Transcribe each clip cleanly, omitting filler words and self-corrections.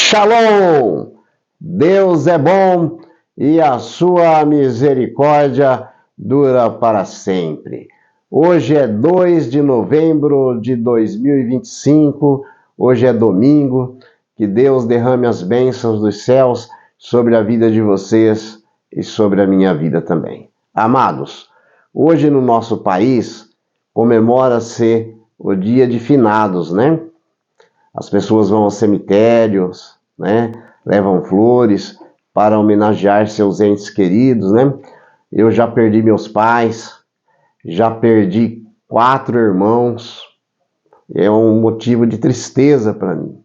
Shalom! Deus é bom e a sua misericórdia dura para sempre. Hoje é 2 de novembro de 2025, hoje é domingo. Que Deus derrame as bênçãos dos céus sobre a vida de vocês e sobre a minha vida também. Amados, hoje no nosso país comemora-se o dia de finados, né? As pessoas vão aos cemitérios, né? Levam flores para homenagear seus entes queridos, né? Eu já perdi meus pais, já perdi 4 irmãos. É um motivo de tristeza para mim,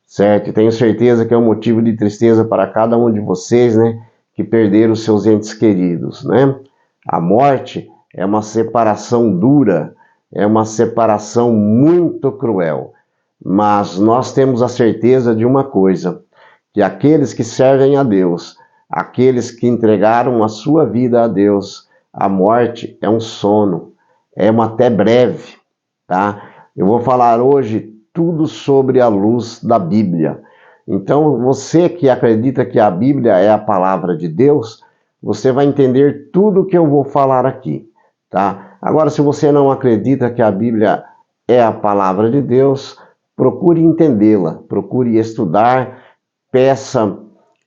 certo? E tenho certeza que é um motivo de tristeza para cada um de vocês, né? Que perderam seus entes queridos, né? A morte é uma separação dura, é uma separação muito cruel. Mas nós temos a certeza de uma coisa, que aqueles que servem a Deus, aqueles que entregaram a sua vida a Deus, a morte é um sono, é uma até breve, tá? Eu vou falar hoje tudo sobre a luz da Bíblia. Então, você que acredita que a Bíblia é a palavra de Deus, você vai entender tudo o que eu vou falar aqui, tá? Agora, se você não acredita que a Bíblia é a palavra de Deus, procure entendê-la, procure estudar, peça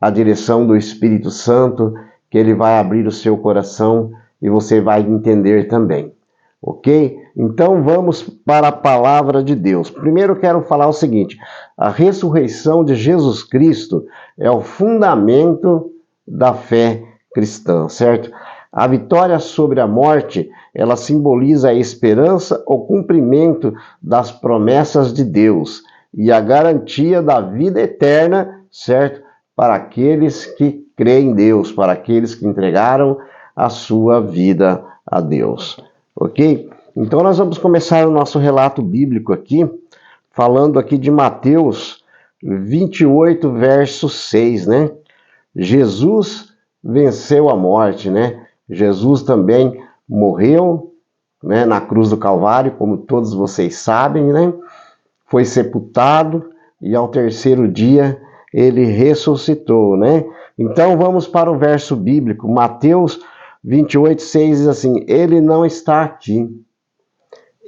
a direção do Espírito Santo, que ele vai abrir o seu coração e você vai entender também, ok? Então vamos para a palavra de Deus. Primeiro eu quero falar o seguinte: a ressurreição de Jesus Cristo é o fundamento da fé cristã, certo? A vitória sobre a morte, ela simboliza a esperança, o cumprimento das promessas de Deus e a garantia da vida eterna, certo? Para aqueles que creem em Deus, para aqueles que entregaram a sua vida a Deus, ok? Então nós vamos começar o nosso relato bíblico aqui, falando aqui de Mateus 28, verso 6, né? Jesus venceu a morte, né? Jesus também morreu, né, na cruz do Calvário, como todos vocês sabem, né? Foi sepultado e ao terceiro dia ele ressuscitou, né? Então vamos para o verso bíblico, Mateus 28, 6 diz assim: ele não está aqui,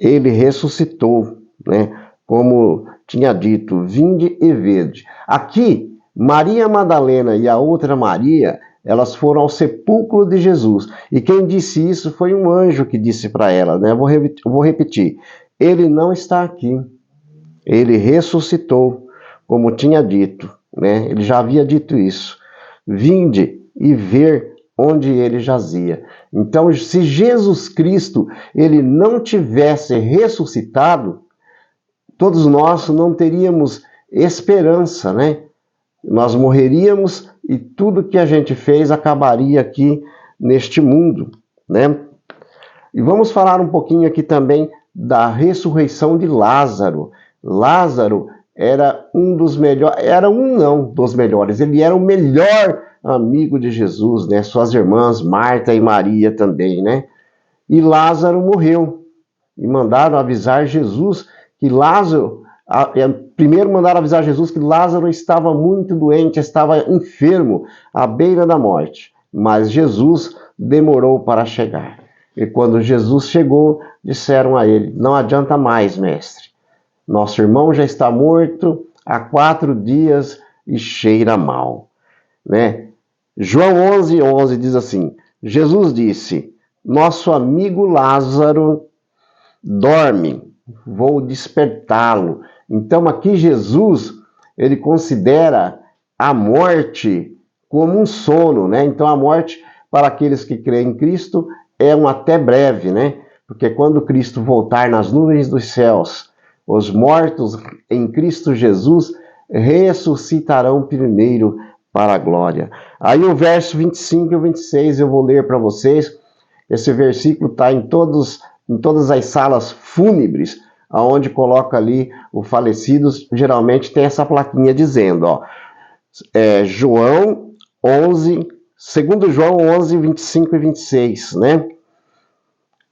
ele ressuscitou, né? Como tinha dito, vinde e vede. Aqui, Maria Madalena e a outra Maria, elas foram ao sepulcro de Jesus. E quem disse isso foi um anjo que disse para ela, né? Eu vou repetir. Ele não está aqui. Ele ressuscitou, como tinha dito, né? Ele já havia dito isso. Vinde e ver onde ele jazia. Então, se Jesus Cristo ele não tivesse ressuscitado, todos nós não teríamos esperança, né? Nós morreríamos e tudo que a gente fez acabaria aqui neste mundo, né? E vamos falar um pouquinho aqui também da ressurreição de Lázaro. Lázaro era um dos melhores, dos melhores, ele era o melhor amigo de Jesus, né? Suas irmãs Marta e Maria também, né? E Lázaro morreu. E mandaram avisar Jesus que Lázaro, primeiro mandaram avisar Jesus que Lázaro estava muito doente, estava enfermo, à beira da morte. Mas Jesus demorou para chegar. E quando Jesus chegou, disseram a ele: não adianta mais, mestre. Nosso irmão já está morto há 4 dias e cheira mal, né? João 11, 11 diz assim: Jesus disse: nosso amigo Lázaro dorme, vou despertá-lo. Então aqui Jesus, ele considera a morte como um sono, né? Então a morte para aqueles que creem em Cristo é um até breve, né? Porque quando Cristo voltar nas nuvens dos céus, os mortos em Cristo Jesus ressuscitarão primeiro para a glória. Aí o verso 25 e 26 eu vou ler para vocês. Esse versículo está em todas as salas fúnebres, aonde coloca ali o falecidos, geralmente tem essa plaquinha dizendo, ó, João 11, segundo João 11, 25 e 26, né?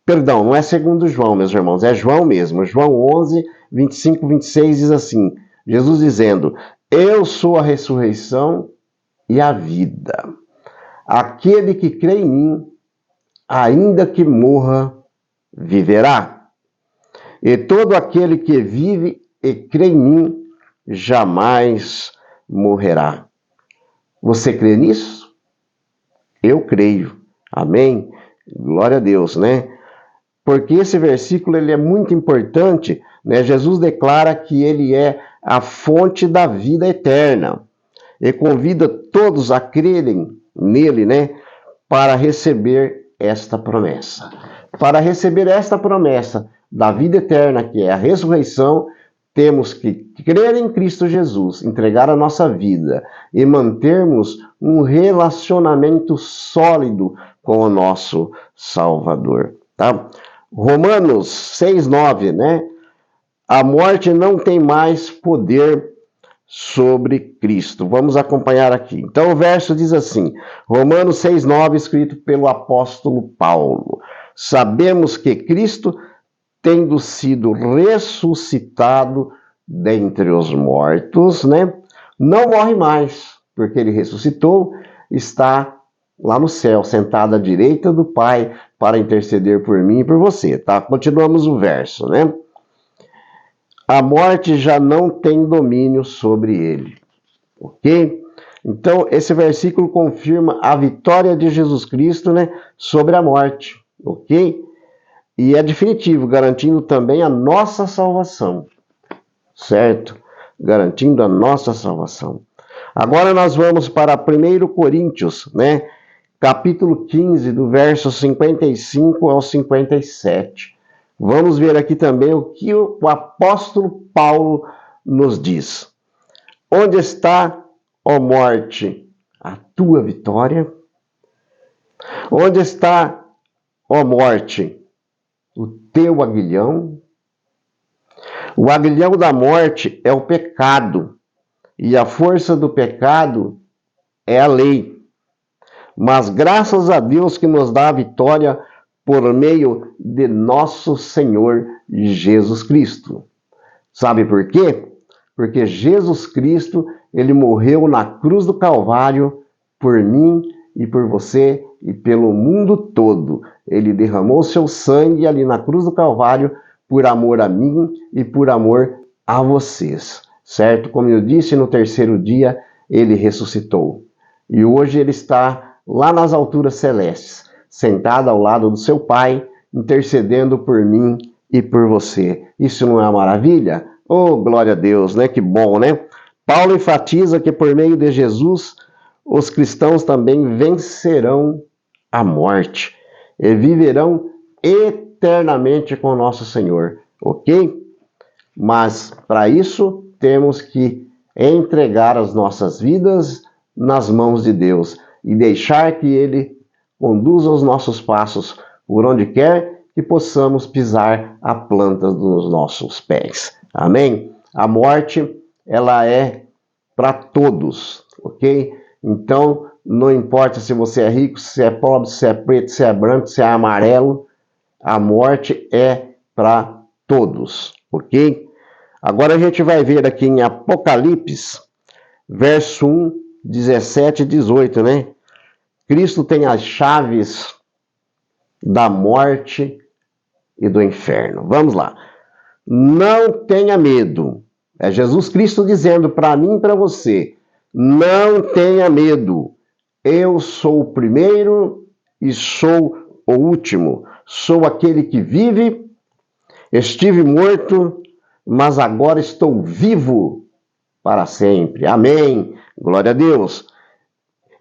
Perdão, não é segundo João, meus irmãos, é João mesmo. João 11, 25 e 26 diz assim, Jesus dizendo: Eu sou a ressurreição e a vida. Aquele que crê em mim, ainda que morra, viverá. E todo aquele que vive e crê em mim, jamais morrerá. Você crê nisso? Eu creio. Amém? Glória a Deus, né? Porque esse versículo ele é muito importante, né? Jesus declara que ele é a fonte da vida eterna e convida todos a crerem nele, né? Para receber esta promessa. Para receber esta promessa da vida eterna, que é a ressurreição, temos que crer em Cristo Jesus, entregar a nossa vida e mantermos um relacionamento sólido com o nosso Salvador, tá? Romanos 6:9, né? A morte não tem mais poder sobre Cristo. Vamos acompanhar aqui. Então o verso diz assim, Romanos 6:9, escrito pelo apóstolo Paulo. Sabemos que Cristo, tendo sido ressuscitado dentre os mortos, né, não morre mais, porque ele ressuscitou, está lá no céu, sentado à direita do Pai, para interceder por mim e por você, tá? Continuamos o verso, né? A morte já não tem domínio sobre ele, ok? Então, esse versículo confirma a vitória de Jesus Cristo, né, sobre a morte, ok? E é definitivo, garantindo também a nossa salvação, certo? Garantindo a nossa salvação. Agora nós vamos para 1 Coríntios, né? Capítulo 15, do verso 55 ao 57. Vamos ver aqui também o que o apóstolo Paulo nos diz. Onde está, ó morte, a tua vitória? Onde está, ó morte, o teu aguilhão? O aguilhão da morte é o pecado, e a força do pecado é a lei. Mas graças a Deus que nos dá a vitória por meio de nosso Senhor Jesus Cristo. Sabe por quê? Porque Jesus Cristo, ele morreu na cruz do Calvário por mim e por você e pelo mundo todo. Ele derramou seu sangue ali na cruz do Calvário por amor a mim e por amor a vocês, certo? Como eu disse, no terceiro dia ele ressuscitou. E hoje ele está lá nas alturas celestes, sentado ao lado do seu Pai, intercedendo por mim e por você. Isso não é uma maravilha? Oh, glória a Deus, né? Que bom, né? Paulo enfatiza que por meio de Jesus, os cristãos também vencerão a morte e viverão eternamente com o nosso Senhor, ok? Mas para isso temos que entregar as nossas vidas nas mãos de Deus e deixar que Ele conduza os nossos passos por onde quer que possamos pisar a planta dos nossos pés. Amém? A morte, ela é para todos, ok? Então, não importa se você é rico, se é pobre, se é preto, se é branco, se é amarelo, a morte é para todos, ok? Agora a gente vai ver aqui em Apocalipse, verso 1, 17 e 18, né? Cristo tem as chaves da morte e do inferno. Vamos lá. Não tenha medo. É Jesus Cristo dizendo para mim e para você, não tenha medo. Eu sou o primeiro e sou o último. Sou aquele que vive, estive morto, mas agora estou vivo para sempre. Amém. Glória a Deus.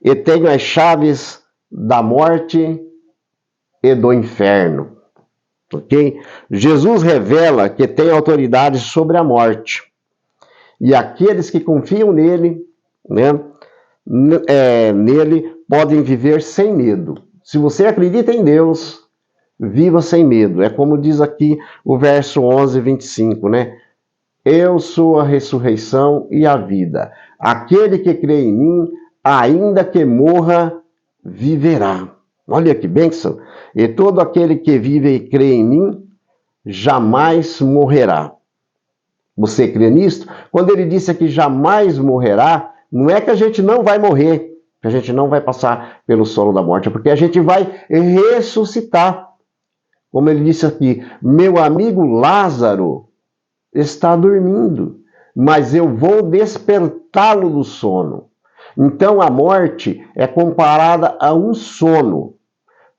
E tenho as chaves da morte e do inferno. Ok? Jesus revela que tem autoridade sobre a morte. E aqueles que confiam nele, né, nele podem viver sem medo. Se você acredita em Deus, viva sem medo. É como diz aqui o verso 11, 25, né? Eu sou a ressurreição e a vida. Aquele que crê em mim, ainda que morra, viverá. Olha que bênção. E todo aquele que vive e crê em mim, jamais morrerá. Você crê nisto? Quando ele disse que jamais morrerá, não é que a gente não vai morrer, que a gente não vai passar pelo sono da morte, é porque a gente vai ressuscitar. Como ele disse aqui, meu amigo Lázaro está dormindo, mas eu vou despertá-lo do sono. Então a morte é comparada a um sono.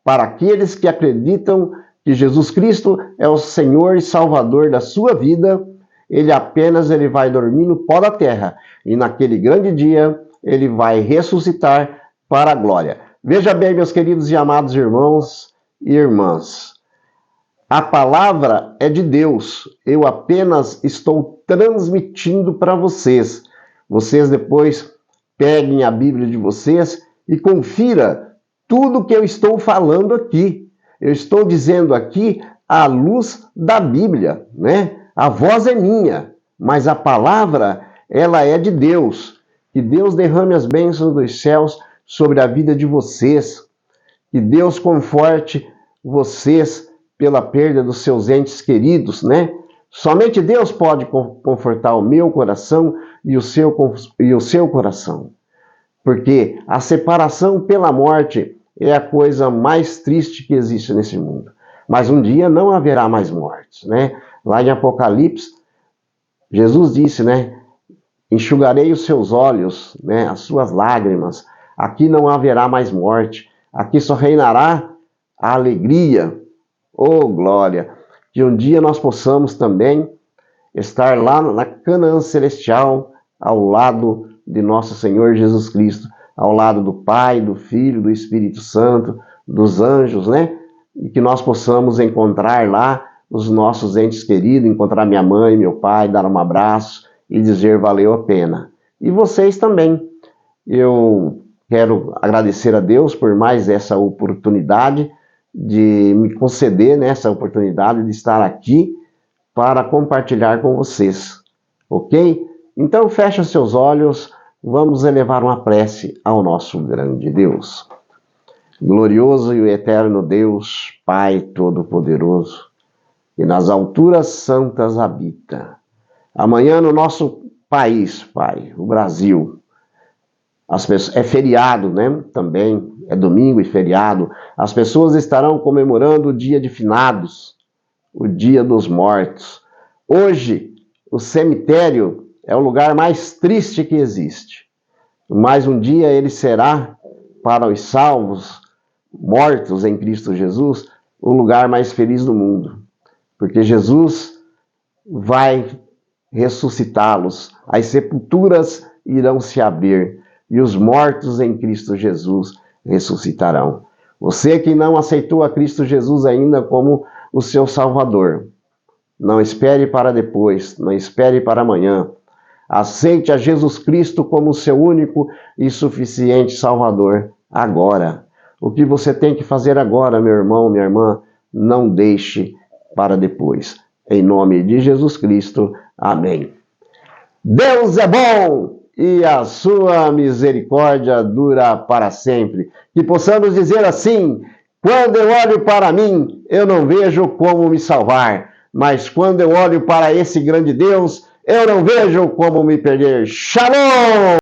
Para aqueles que acreditam que Jesus Cristo é o Senhor e Salvador da sua vida, ele vai dormir no pó da terra, e naquele grande dia ele vai ressuscitar para a glória. Veja bem, meus queridos e amados irmãos e irmãs, a palavra é de Deus, eu apenas estou transmitindo para vocês. Vocês depois peguem a Bíblia de vocês e confira tudo que eu estou falando aqui. Eu estou dizendo aqui à luz da Bíblia, né? A voz é minha, mas a palavra, ela é de Deus. Que Deus derrame as bênçãos dos céus sobre a vida de vocês. Que Deus conforte vocês pela perda dos seus entes queridos, né? Somente Deus pode confortar o meu coração e o seu coração. Porque a separação pela morte é a coisa mais triste que existe nesse mundo. Mas um dia não haverá mais mortes, né? Lá em Apocalipse, Jesus disse, né? Enxugarei os seus olhos, né? As suas lágrimas. Aqui não haverá mais morte. Aqui só reinará a alegria. Oh, glória! Que um dia nós possamos também estar lá na Canaã celestial, ao lado de nosso Senhor Jesus Cristo, ao lado do Pai, do Filho, do Espírito Santo, dos anjos, né? E que nós possamos encontrar lá os nossos entes queridos, encontrar minha mãe, meu pai, dar um abraço e dizer valeu a pena. E vocês também. Eu quero agradecer a Deus por mais essa oportunidade de me conceder, né, essa oportunidade de estar aqui para compartilhar com vocês, ok? Então feche os seus olhos, vamos elevar uma prece ao nosso grande Deus. Glorioso e eterno Deus, Pai Todo-Poderoso, que nas alturas santas habita. Amanhã no nosso país, Pai, o Brasil, é feriado, né? Também é domingo e feriado. As pessoas estarão comemorando o dia de finados, o dia dos mortos. Hoje, o cemitério é o lugar mais triste que existe. Mas um dia ele será, para os salvos, mortos em Cristo Jesus, o lugar mais feliz do mundo. Porque Jesus vai ressuscitá-los, as sepulturas irão se abrir e os mortos em Cristo Jesus ressuscitarão. Você que não aceitou a Cristo Jesus ainda como o seu Salvador, não espere para depois, não espere para amanhã. Aceite a Jesus Cristo como seu único e suficiente Salvador agora. O que você tem que fazer agora, meu irmão, minha irmã, não deixe para depois. Em nome de Jesus Cristo, amém. Deus é bom e a sua misericórdia dura para sempre. Que possamos dizer assim: quando eu olho para mim, eu não vejo como me salvar, mas quando eu olho para esse grande Deus, eu não vejo como me perder. Shalom!